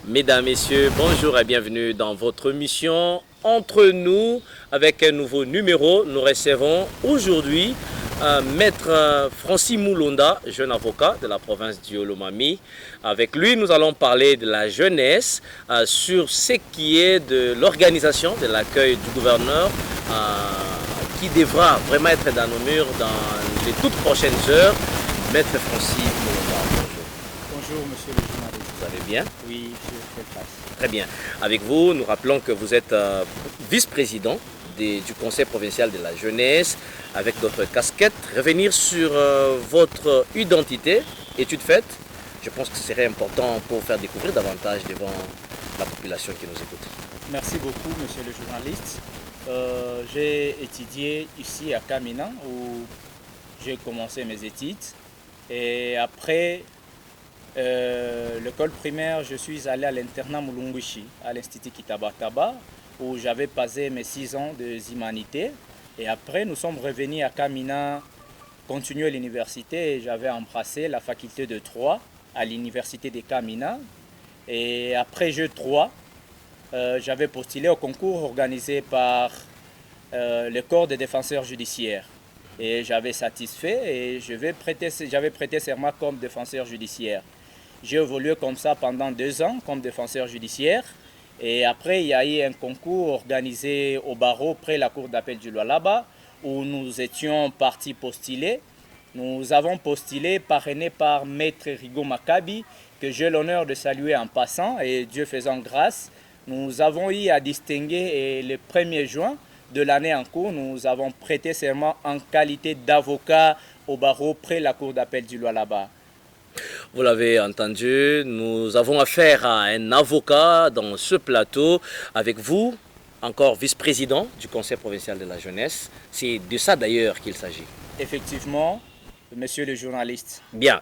Mesdames, Messieurs, bonjour et bienvenue dans votre émission Entre nous. Avec un nouveau numéro, nous recevons aujourd'hui Maître Francis Moulonda, jeune avocat de la province du Olomami. Avec lui, nous allons parler de la jeunesse sur ce qui est de l'organisation de l'accueil du gouverneur qui devra vraiment être dans nos murs dans les toutes prochaines heures. Maître Francis Moulonda, bonjour. Bonjour, monsieur le journaliste. Vous allez bien? Oui, je fais face. Très bien. Avec vous, nous rappelons que vous êtes vice-président du Conseil provincial de la jeunesse, avec d'autres casquettes. Revenir sur votre identité, études faites, je pense que ce serait important pour faire découvrir davantage devant la population qui nous écoute. Merci beaucoup, monsieur le journaliste. J'ai étudié ici à Kamina, où j'ai commencé mes études. Et après l'école primaire, je suis allé à l'internat Mulungushi, à l'Institut Kitabataba, où j'avais passé mes 6 ans de humanité. Et après, nous sommes revenus à Kamina, continuer l'université, et j'avais embrassé la faculté de droit à l'université de Kamina. Et après G3, j'avais postulé au concours organisé par le corps des défenseurs judiciaires. Et j'avais satisfait et j'avais prêté serment comme défenseur judiciaire. J'ai évolué comme ça pendant 2 ans comme défenseur judiciaire. Et après, il y a eu un concours organisé au barreau près la cour d'appel du Lualaba où nous étions partis postuler. Nous avons postulé parrainé par Maître Rigo Makabi, que j'ai l'honneur de saluer en passant et Dieu faisant grâce. Nous avons eu à distinguer et le 1er juin de l'année en cours, nous avons prêté serment en qualité d'avocat au barreau près la cour d'appel du Lualaba. Vous l'avez entendu, nous avons affaire à un avocat dans ce plateau. Avec vous, encore vice-président du Conseil provincial de la jeunesse. C'est de ça d'ailleurs qu'il s'agit. Effectivement, monsieur le journaliste. Bien.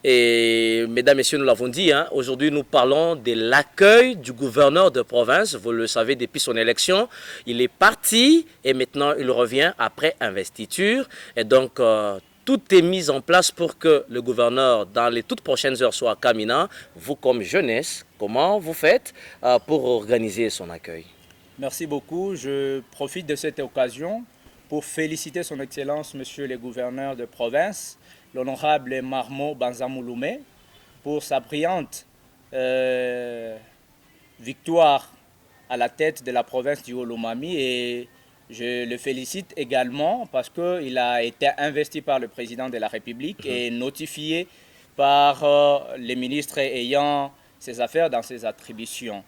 Et mesdames, messieurs, nous l'avons dit, aujourd'hui nous parlons de l'accueil du gouverneur de province. Vous le savez, depuis son élection, il est parti et maintenant il revient après investiture. Et donc, tout est mis en place pour que le gouverneur, dans les toutes prochaines heures, soit à Kamina. Vous, comme jeunesse, comment vous faites pour organiser son accueil? Merci beaucoup. Je profite de cette occasion pour féliciter son Excellence, Monsieur le gouverneur de province, l'honorable Marmo Banzamouloumé, pour sa brillante victoire à la tête de la province du Olomami. Et je le félicite également parce qu'il a été investi par le président de la République et notifié par les ministres ayant ses affaires dans ses attributions.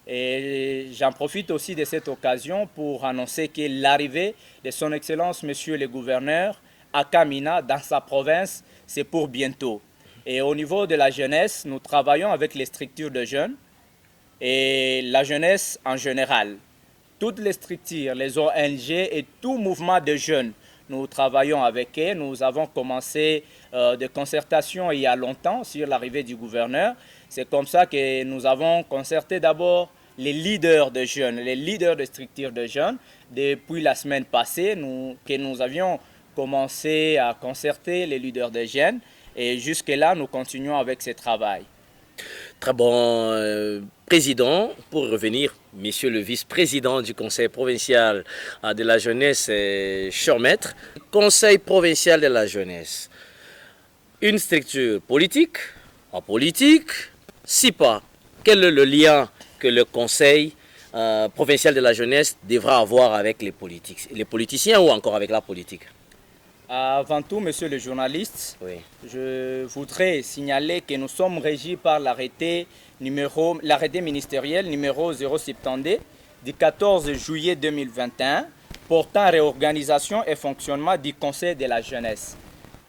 Et j'en profite aussi de cette occasion pour annoncer que l'arrivée de son Excellence, Monsieur le gouverneur, à Kamina, dans sa province, c'est pour bientôt. Et au niveau de la jeunesse, nous travaillons avec les structures de jeunes et la jeunesse en général. Toutes les structures, les ONG et tout mouvement de jeunes, nous travaillons avec eux. Nous avons commencé des concertations il y a longtemps sur l'arrivée du gouverneur. C'est comme ça que nous avons concerté d'abord les leaders de jeunes, les leaders de structures de jeunes. Depuis la semaine passée, nous avions commencé à concerter les leaders de jeunes et jusque-là, nous continuons avec ce travail. Très bon président. Pour revenir, monsieur le vice-président du Conseil provincial de la jeunesse, cher maître, Conseil provincial de la jeunesse, une structure politique, apolitique, si pas, quel est le lien que le Conseil provincial de la jeunesse devra avoir avec les politiciens ou encore avec la politique? Avant tout, monsieur le journaliste, Oui. je voudrais signaler que nous sommes régis par l'arrêté ministériel numéro 072 du 14 juillet 2021 portant réorganisation et fonctionnement du Conseil de la jeunesse.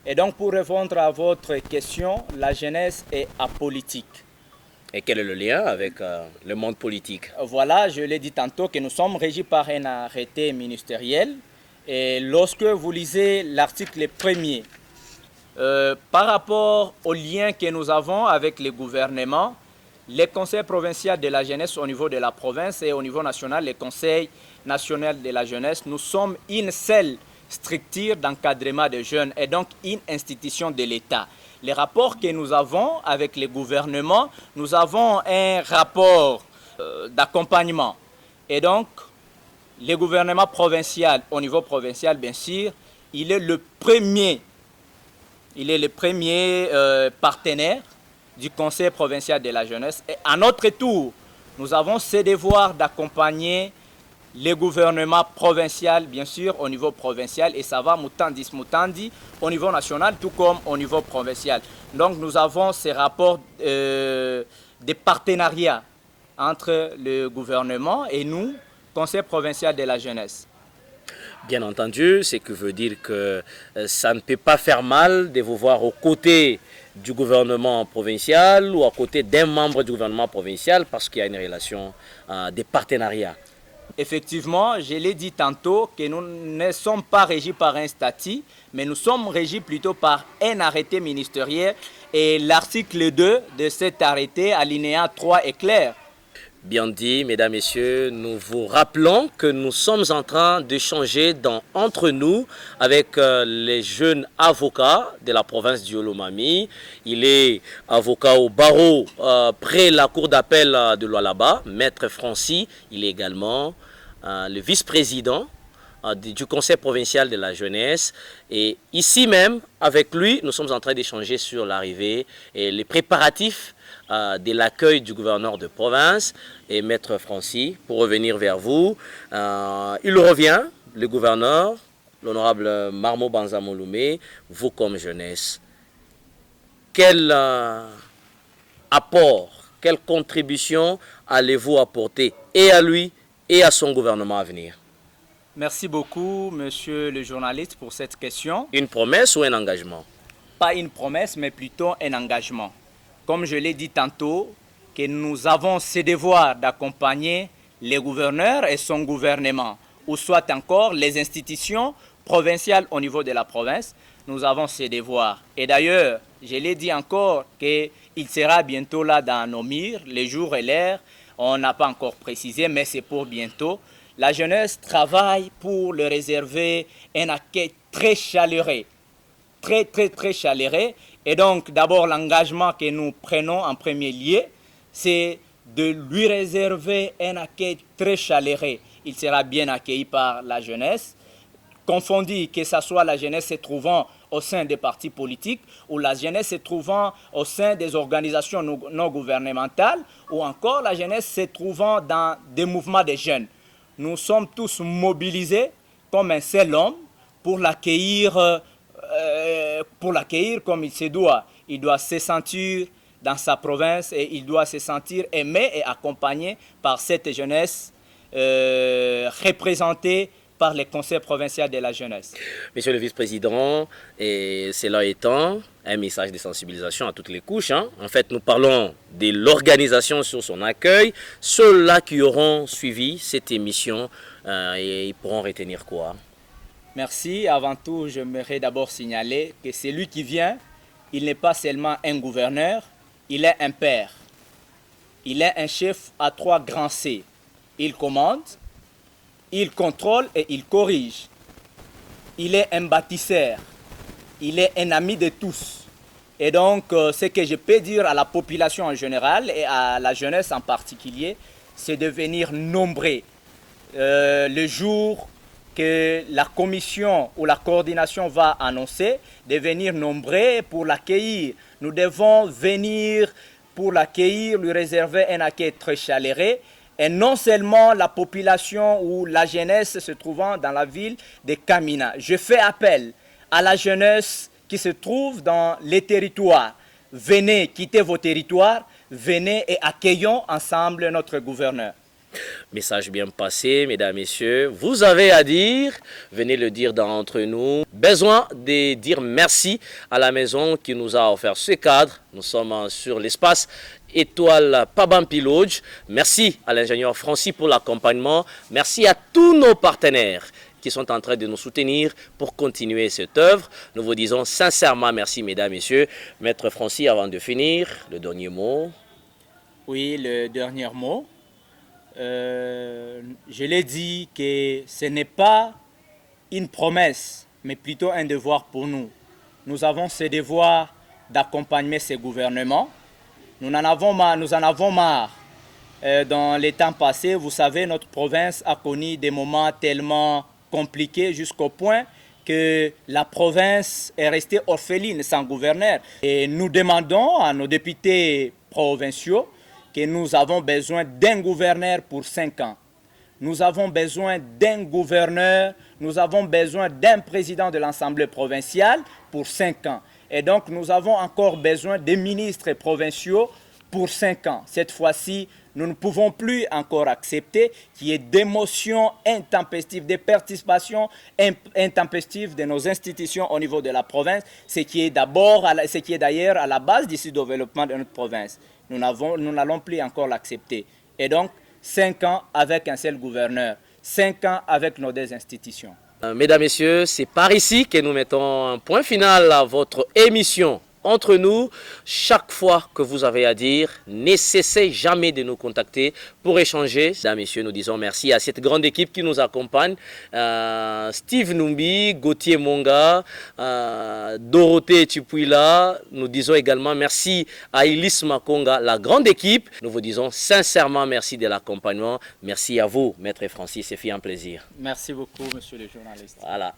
Et donc, pour répondre à votre question, la jeunesse est apolitique. Et quel est le lien avec le monde politique? Voilà, je l'ai dit tantôt que nous sommes régis par un arrêté ministériel. Et lorsque vous lisez l'article 1er, par rapport au lien que nous avons avec le gouvernement, les conseils provinciaux de la jeunesse au niveau de la province et au niveau national, les conseils nationaux de la jeunesse, nous sommes une seule structure d'encadrement des jeunes est donc une institution de l'État. Les rapports que nous avons avec les gouvernements, nous avons un rapport d'accompagnement. Et donc, le gouvernement provincial, au niveau provincial, bien sûr, il est le premier partenaire du Conseil provincial de la jeunesse. Et à notre tour, nous avons ce devoir d'accompagner les gouvernements provinciaux, bien sûr, au niveau provincial, et ça va mutandis mutandi au niveau national, tout comme au niveau provincial. Donc nous avons ces rapports de partenariat entre le gouvernement et nous, Conseil provincial de la jeunesse. Bien entendu, ce qui veut dire que ça ne peut pas faire mal de vous voir aux côtés du gouvernement provincial ou à côté d'un membre du gouvernement provincial parce qu'il y a une relation de partenariat. Effectivement, je l'ai dit tantôt que nous ne sommes pas régis par un statut, mais nous sommes régis plutôt par un arrêté ministériel et l'article 2 de cet arrêté, alinéa 3, est clair. Bien dit, mesdames, messieurs, nous vous rappelons que nous sommes en train d'échanger entre nous avec les jeunes avocats de la province du Olomami. Il est avocat au barreau près la cour d'appel de Lualaba, Maître Francis. Il est également le vice-président du Conseil provincial de la jeunesse. Et ici même, avec lui, nous sommes en train d'échanger sur l'arrivée et les préparatifs de l'accueil du gouverneur de province. Et Maître Francis, pour revenir vers vous, il revient, le gouverneur, l'honorable Marmo Banzamoloumé, vous comme jeunesse, quel apport, quelle contribution allez-vous apporter et à lui et à son gouvernement à venir? Merci beaucoup, monsieur le journaliste, pour cette question. Une promesse ou un engagement? Pas une promesse, mais plutôt un engagement. Comme je l'ai dit tantôt, que nous avons ce devoir d'accompagner les gouverneurs et son gouvernement, ou soit encore les institutions provinciales au niveau de la province. Nous avons ce devoir. Et d'ailleurs, je l'ai dit encore qu'il sera bientôt là dans nos murs, les jours et l'heure. On n'a pas encore précisé, mais c'est pour bientôt. La jeunesse travaille pour le réserver un accueil très chaleureux. Très chaleureux. Et donc, d'abord, l'engagement que nous prenons en premier lieu, c'est de lui réserver un accueil très chaleureux. Il sera bien accueilli par la jeunesse, confondu que ce soit la jeunesse se trouvant au sein des partis politiques ou la jeunesse se trouvant au sein des organisations non gouvernementales ou encore la jeunesse se trouvant dans des mouvements de jeunes. Nous sommes tous mobilisés comme un seul homme pour l'accueillir comme il se doit. Il doit se sentir dans sa province et il doit se sentir aimé et accompagné par cette jeunesse représentée par le Conseil provincial de la jeunesse. Monsieur le vice-président, et cela étant un message de sensibilisation à toutes les couches. En fait, nous parlons de l'organisation sur son accueil. Ceux-là qui auront suivi cette émission, ils pourront retenir quoi? Merci. Avant tout, j'aimerais d'abord signaler que celui qui vient, il n'est pas seulement un gouverneur, il est un père. Il est un chef à 3 grands C. Il commande, il contrôle et il corrige. Il est un bâtisseur. Il est un ami de tous. Et donc, ce que je peux dire à la population en général et à la jeunesse en particulier, c'est de venir nombreux. Le jour que la commission ou la coordination va annoncer, de venir nombreux pour l'accueillir. Nous devons venir pour l'accueillir, lui réserver un accueil très chaleureux. Et non seulement la population ou la jeunesse se trouvant dans la ville de Kamina. Je fais appel à la jeunesse qui se trouve dans les territoires. Venez quitter vos territoires, venez et accueillons ensemble notre gouverneur. Message bien passé, mesdames, messieurs. Vous avez à dire, venez le dire d'entre nous. Besoin de dire merci à la maison qui nous a offert ce cadre. Nous sommes sur l'espace Étoile Pabampiloge. Merci à l'ingénieur Francis pour l'accompagnement. Merci à tous nos partenaires qui sont en train de nous soutenir pour continuer cette œuvre. Nous vous disons sincèrement merci, mesdames, messieurs. Maître Francis, avant de finir, le dernier mot. Oui, le dernier mot. Je l'ai dit que ce n'est pas une promesse, mais plutôt un devoir pour nous. Nous avons ce devoir d'accompagner ces gouvernements. Nous en avons marre. Dans les temps passés, vous savez, notre province a connu des moments tellement compliqués jusqu'au point que la province est restée orpheline sans gouverneur. Et nous demandons à nos députés provinciaux que nous avons besoin d'un gouverneur pour 5 ans. Nous avons besoin d'un gouverneur, nous avons besoin d'un président de l'Assemblée provinciale pour 5 ans. Et donc nous avons encore besoin des ministres provinciaux pour 5 ans. Cette fois-ci, nous ne pouvons plus encore accepter qu'il y ait des motions intempestives, des participations intempestives de nos institutions au niveau de la province, ce qui est d'ailleurs à la base du développement de notre province. Nous n'allons plus encore l'accepter. Et donc, 5 ans avec un seul gouverneur, 5 ans avec nos 2 institutions. Mesdames, Messieurs, c'est par ici que nous mettons un point final à votre émission Entre nous. Chaque fois que vous avez à dire, ne cessez jamais de nous contacter pour échanger. Mesdames, Messieurs, nous disons merci à cette grande équipe qui nous accompagne. Steve Numbi, Gauthier Monga, Dorothée Chipuila. Nous disons également merci à Ilis Makonga, la grande équipe. Nous vous disons sincèrement merci de l'accompagnement. Merci à vous, Maître Francis, c'est fait un plaisir. Merci beaucoup, monsieur le journaliste. Voilà.